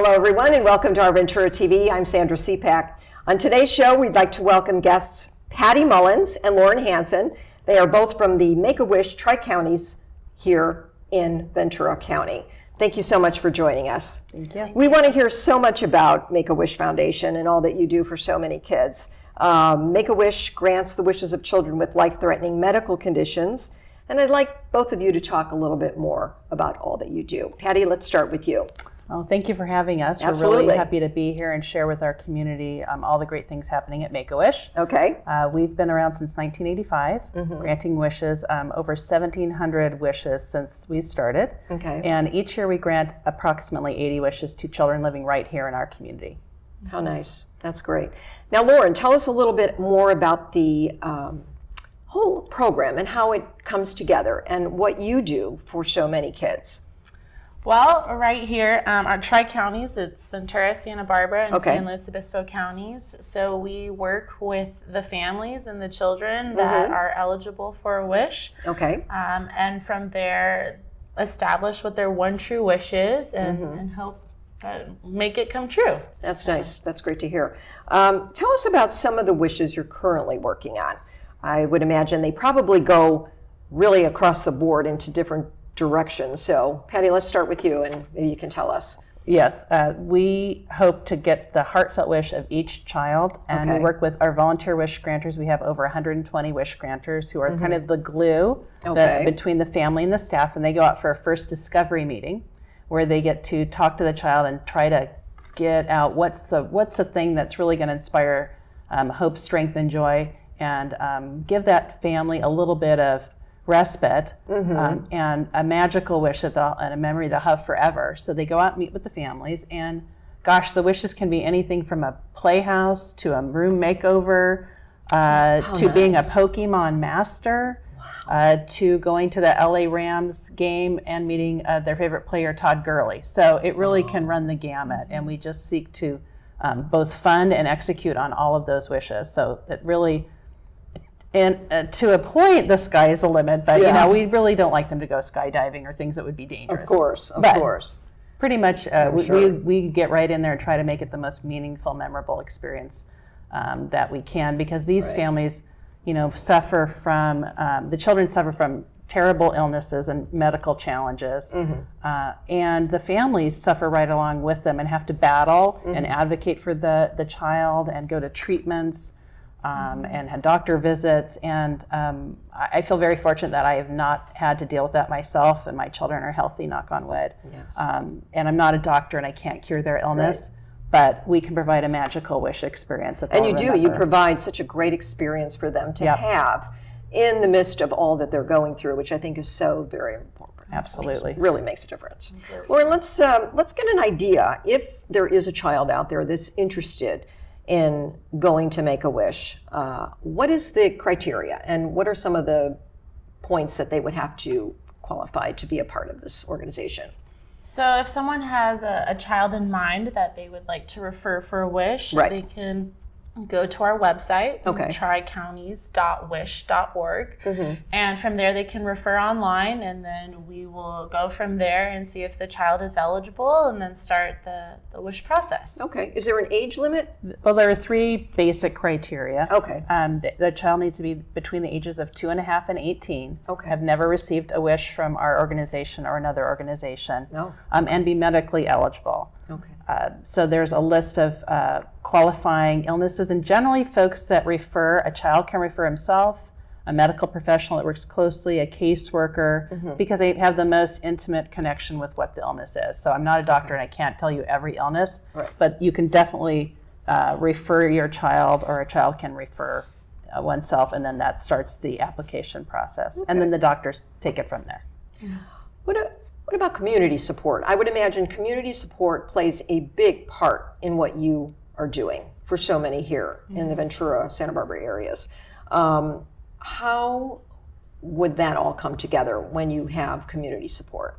Hello everyone and welcome to Our Ventura TV. I'm Sandra Siepak. On today's show we'd like to welcome guests Pattie Mullins and Lauren Hanson. They are both from the Make-A-Wish Tri-Counties here in Ventura County. Thank you so much for joining us. Thank you. We want to hear so much about Make-A-Wish Foundation and all that you do for so many kids. Make-A-Wish grants the wishes of children with life-threatening medical conditions, and I'd like both of you to talk a little bit more about all that you do. Pattie, let's start with you. Well, thank you for having us. Absolutely. We're really happy to be here and share with our community all the great things happening at Make-A-Wish. Okay. We've been around since 1985, granting wishes, over 1,700 wishes since we started. Okay. And each year we grant approximately 80 wishes to children living right here in our community. How nice. That's great. Now, Lauren, tell us a little bit more about the whole program and how it comes together and what you do for so many kids. Well, right here, our tri-counties, it's Ventura, Santa Barbara, and Okay. San Luis Obispo counties. So we work with the families and the children that are eligible for a wish. Okay. And from there, establish what their one true wish is and help make it come true. That's nice. That's great to hear. Tell us about some of the wishes you're currently working on. I would imagine they probably go really across the board into different directions. So, Pattie, let's start with you, and maybe you can tell us. Yes, we hope to get the heartfelt wish of each child, and Okay. we work with our volunteer wish granters. We have over 120 wish granters who are kind of the glue Okay. between the family and the staff, and they go out for a first discovery meeting where they get to talk to the child and try to get out what's the thing that's really going to inspire hope, strength, and joy, and give that family a little bit of respite and a magical wish and a memory they'll have forever. So they go out and meet with the families, and gosh, the wishes can be anything from a playhouse to a room makeover to being a Pokemon master to going to the LA Rams game and meeting their favorite player, Todd Gurley. So it really can run the gamut, and we just seek to both fund and execute on all of those wishes. So it really, and to a point, the sky is the limit, but you know, we really don't like them to go skydiving or things that would be dangerous. Of course. Pretty much, we get right in there and try to make it the most meaningful, memorable experience that we can, because these families, you know, suffer from, the children suffer from terrible illnesses and medical challenges, and the families suffer right along with them and have to battle and advocate for the child and go to treatments and had doctor visits, and I feel very fortunate that I have not had to deal with that myself, and my children are healthy, knock on wood. Yes. And I'm not a doctor and I can't cure their illness, but we can provide a magical wish experience that And they'll you do. remember. You provide such a great experience for them to have in the midst of all that they're going through, which I think is so very important. Absolutely. It really makes a difference. Lauren, let's get an idea. If there is a child out there that's interested in going to Make-A-Wish, what is the criteria, and what are some of the points that they would have to qualify to be a part of this organization? So if someone has a child in mind that they would like to refer for a wish, they can go to our website, tricounties.wish.org, and from there they can refer online, and then we will go from there and see if the child is eligible and then start the wish process. Okay. Is there an age limit? Well, there are 3 basic criteria. Okay. The child needs to be between the ages of 2.5 and 18. Okay. Have never received a wish from our organization or another organization. No. And be medically eligible. Okay. So there's a list of qualifying illnesses, and generally folks that refer, a child can refer himself, a medical professional that works closely, a caseworker, because they have the most intimate connection with what the illness is. So I'm not a doctor and I can't tell you every illness, but you can definitely refer your child, or a child can refer oneself, and then that starts the application process. And then the doctors take it from there. What about community support? I would imagine community support plays a big part in what you are doing for so many here in the Ventura, Santa Barbara areas. How would that all come together when you have community support?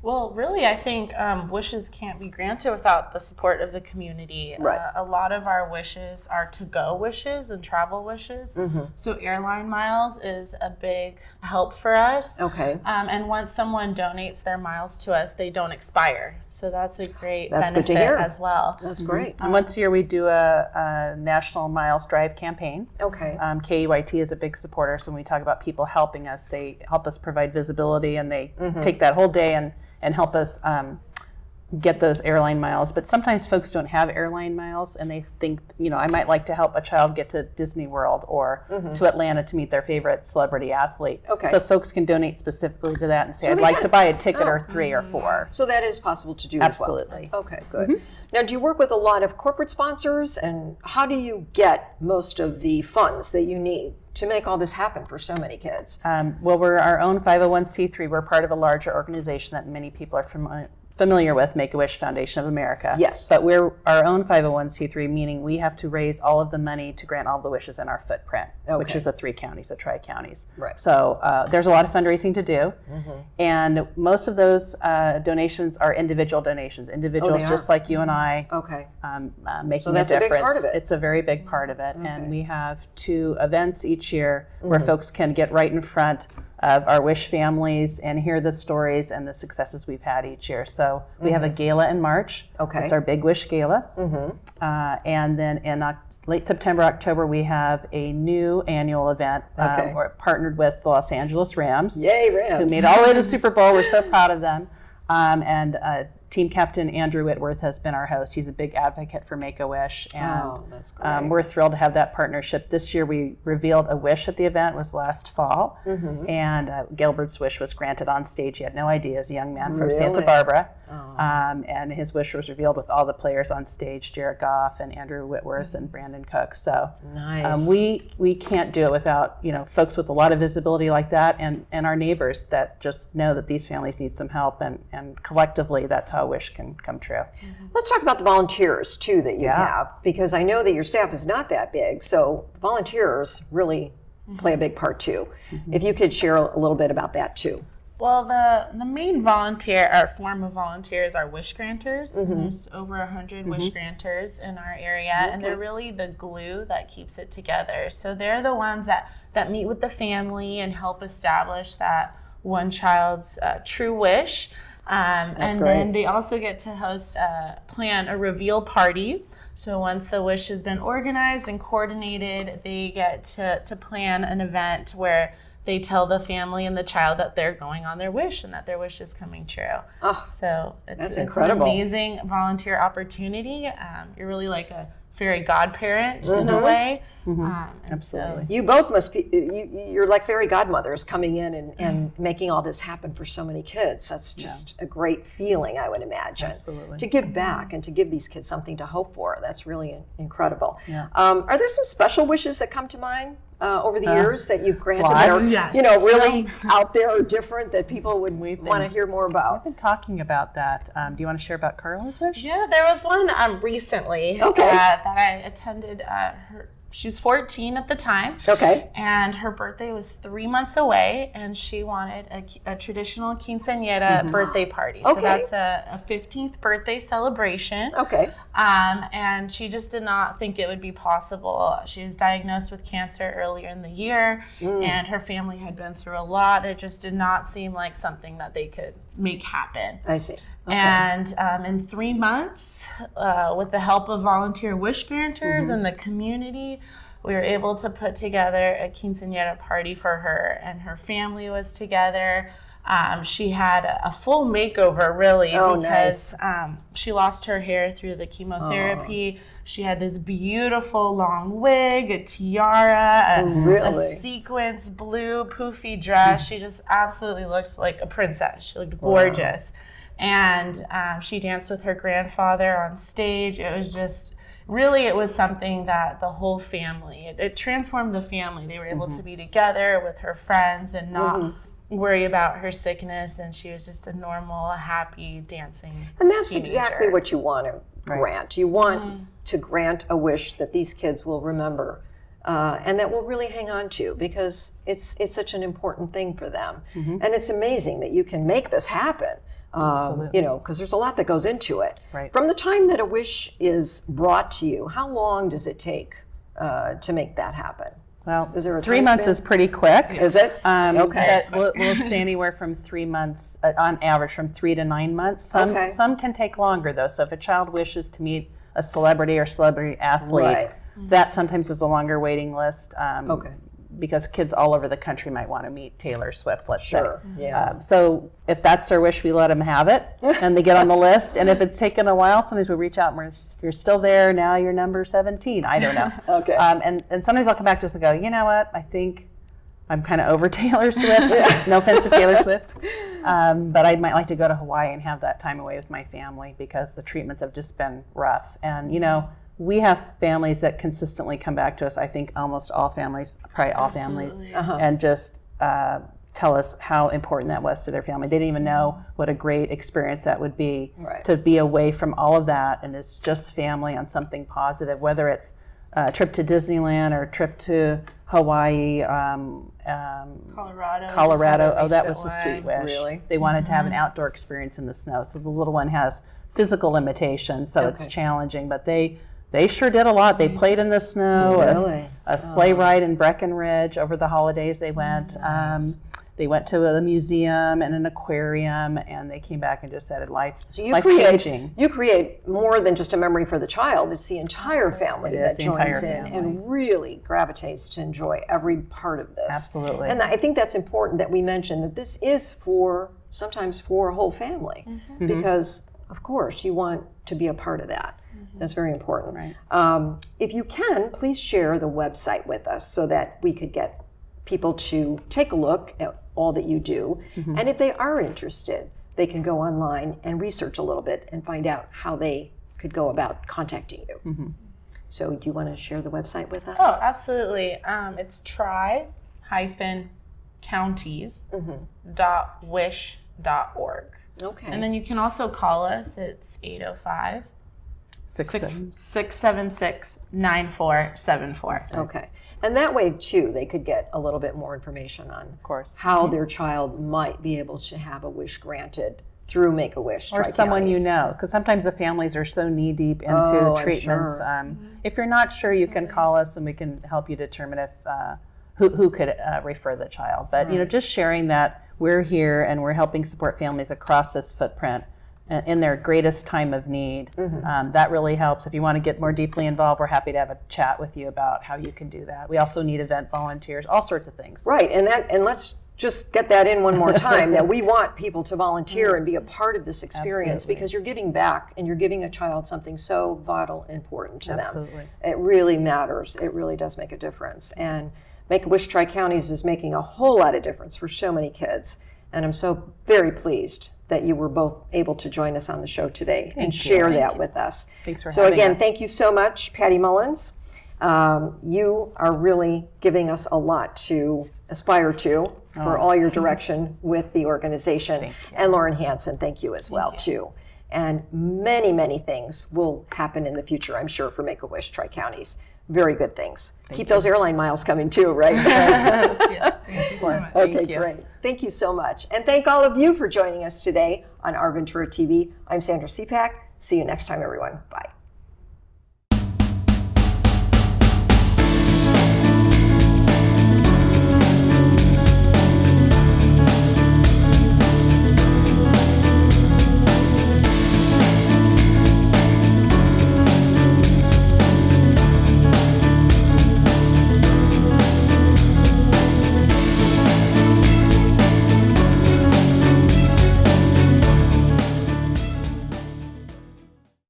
Well, really, I think wishes can't be granted without the support of the community. Right. A lot of our wishes are to-go wishes and travel wishes. So airline miles is a big help for us. Okay. And once someone donates their miles to us, they don't expire. So that's a great That's good benefit to hear. as well. That's great. And once a year we do a National Miles Drive campaign. Okay. KEYT is a big supporter, so when we talk about people helping us, they help us provide visibility, and they take that whole day and help us get those airline miles. But sometimes folks don't have airline miles, and they think, I might like to help a child get to Disney World or to Atlanta to meet their favorite celebrity athlete. Okay. So folks can donate specifically to that and say, So I'd they like can. to buy a ticket or 3 or 4. So that is possible to do Absolutely. as well. Okay, good. Now, do you work with a lot of corporate sponsors, and how do you get most of the funds that you need to make all this happen for so many kids? Well, we're our own 501c3. We're part of a larger organization that many people are familiar with, Make-A-Wish Foundation of America. Yes. But we're our own 501c3, meaning we have to raise all of the money to grant all the wishes in our footprint, which Okay. is the 3 counties, the tri-counties. Right. So there's a lot of fundraising to do. And most of those donations are individual donations, individuals they just are. like you and I, Okay. making that's a a big difference. part of it. It's a very big part of it. Okay. And we have 2 events each year where folks can get right in front of our wish families and hear the stories and the successes we've had each year. So we have a gala in March. Okay. It's our Big Wish Gala. And then in late September, October, we have a new annual event. Okay. We're partnered with the Los Angeles Rams, Yay, Rams. who made all the way to Super Bowl. We're so proud of them. And team captain Andrew Whitworth has been our host. He's a big advocate for Make-A-Wish. And that's great. we're thrilled to have that partnership. This year we revealed a wish at the event. It was last fall. And Gilbert's wish was granted on stage. He had no idea, as a young man from Santa Really? Barbara. And his wish was revealed with all the players on stage, Jared Goff and Andrew Whitworth and Brandon Cook. So Nice. we can't do it without folks with a lot of visibility like that, and our neighbors that just know that these families need some help, and collectively that's how a wish can come true. Let's talk about the volunteers, too, that you have, because I know that your staff is not that big, so volunteers really play a big part, too. If you could share a little bit about that, too. Well, the main volunteer or form of volunteers are wish granters. There's over 100 wish granters in our area, and they're really the glue that keeps it together. So they're the ones that meet with the family and help establish that one child's true wish. And great. then they also get to plan a reveal party. So once the wish has been organized and coordinated, they get to plan an event where they tell the family and the child that they're going on their wish and that their wish is coming true. Oh, So that's it's incredible. an amazing volunteer opportunity. You're really like a fairy godparent in a way. And Absolutely. You both must be, you're like fairy godmothers coming in and making all this happen for so many kids. That's just a great feeling, I would imagine. Absolutely. To give back and to give these kids something to hope for. That's really incredible. Yeah. Are there some special wishes that come to mind over the years that you've granted that lots. are, Yes. really out there or different that people would We've want to been- hear more I've about? been talking about that. Do you want to share about Carla's wish? Yeah, there was one recently Okay. that I attended. She's 14 at the time. Okay. And her birthday was 3 months away, and she wanted a traditional quinceañera birthday party. So Okay. that's a 15th birthday celebration. Okay. And she just did not think it would be possible. She was diagnosed with cancer earlier in the year, and her family had been through a lot. It just did not seem like something that they could make happen. I see. Okay. And in 3 months, with the help of volunteer wish granters and the community, we were able to put together a quinceañera party for her, and her family was together. She had a full makeover, really, because she lost her hair through the chemotherapy. She had this beautiful long wig, a tiara, a sequins blue poofy dress. She just absolutely looked like a princess. She looked gorgeous. And she danced with her grandfather on stage. It was just, really, it was something that the whole family, it transformed the family. They were able to be together with her friends and not worry about her sickness. And she was just a normal, happy, dancing And that's teenager. exactly what you want to grant. You want to grant a wish that these kids will remember and that we'll really hang on to, because it's such an important thing for them. And it's amazing that you can make this happen. You know, because there's a lot that goes into it. Right. From the time that a wish is brought to you, how long does it take to make that happen? Well, Is there a 3 time months span? is pretty quick. Is it? Okay. But we'll see anywhere from 3 months, on average, from 3 to 9 months. Okay. Some can take longer, though. So if a child wishes to meet a celebrity or celebrity athlete, Right. that sometimes is a longer waiting list. Okay. Because kids all over the country might want to meet Taylor Swift, let's Sure. say. Yeah. So if that's their wish, we let them have it, and they get on the list. And if it's taken a while, sometimes we reach out and you're still there, now you're number 17. I don't know. Okay. And sometimes I'll come back to us and go, you know what, I think I'm kind of over Taylor Swift. No offense to Taylor Swift. But I might like to go to Hawaii and have that time away with my family, because the treatments have just been rough. And, you know, we have families that consistently come back to us. I think almost all families, probably all families, and just tell us how important that was to their family. They didn't even know what a great experience that would be, to be away from all of that, and it's just family on something positive, whether it's a trip to Disneyland or a trip to Hawaii, Colorado. Oh, that was a sweet wish. Really? They wanted to have an outdoor experience in the snow. So the little one has physical limitations, so it's challenging, but they sure did a lot. They played in the snow, Really? a sleigh ride in Breckenridge over the holidays. They went. They went to the museum and an aquarium, and they came back and just said life changing. You create more than just a memory for the child. It's the entire family that the joins entire in family. and really gravitates to enjoy every part of this. Absolutely. And I think that's important that we mention that this is sometimes for a whole family, because of course you want to be a part of that. That's very important. Right. If you can, please share the website with us so that we could get people to take a look at all that you do. And if they are interested, they can go online and research a little bit and find out how they could go about contacting you. So do you want to share the website with us? Oh, absolutely. It's tri-counties.wish.org. Okay. And then you can also call us. It's 805 676 9474. Okay. And that way, too, they could get a little bit more information on how their child might be able to have a wish granted through Make-A-Wish. Or someone you know, because sometimes the families are so knee-deep into treatments. If you're not sure, you can call us and we can help you determine if who could refer the child. But you know, just sharing that we're here and we're helping support families across this footprint in their greatest time of need. That really helps. If you want to get more deeply involved, we're happy to have a chat with you about how you can do that. We also need event volunteers, all sorts of things. Right, and let's just get that in one more time, that we want people to volunteer and be a part of this experience, because you're giving back and you're giving a child something so vital and important to them. It really matters. It really does make a difference. And Make-A-Wish Tri-Counties is making a whole lot of difference for so many kids. And I'm so very pleased that you were both able to join us on the show today and share that with us. Thanks for having us. So again, thank you so much, Pattie Mullins. You are really giving us a lot to aspire to for all your direction with the organization. And Lauren Hanson, thank you as well, too. And many, many things will happen in the future, I'm sure, for Make-A-Wish Tri-Counties. Very good things. Keep those airline miles coming too, right? Yes, thank you so much. Okay, great. Thank you so much. And thank all of you for joining us today on Our Ventura TV. I'm Sandra Siepak. See you next time, everyone. Bye.